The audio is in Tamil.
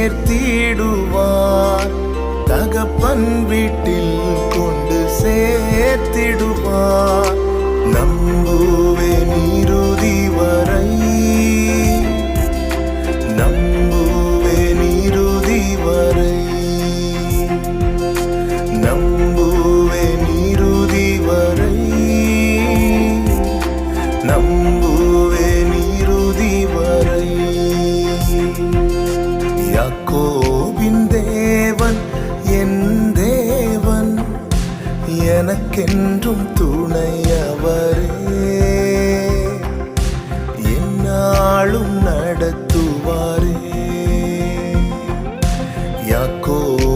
சேர்த்திடுவார். தகப்பன் வீட்டில் கொண்டு சேர்த்திடுவார். நம்புவேன் இறுதி வரை, நம்புவேன் இறுதி வரை, நம்புவேன் இறுதி வரை, நம்புவேன் இறுதி வரை. யாக்கோபின் தேவன் என் தேவன், எனக்கென்றும் துணையவரே, என்னாலும் நடத்துவாரே. யாக்கோபின்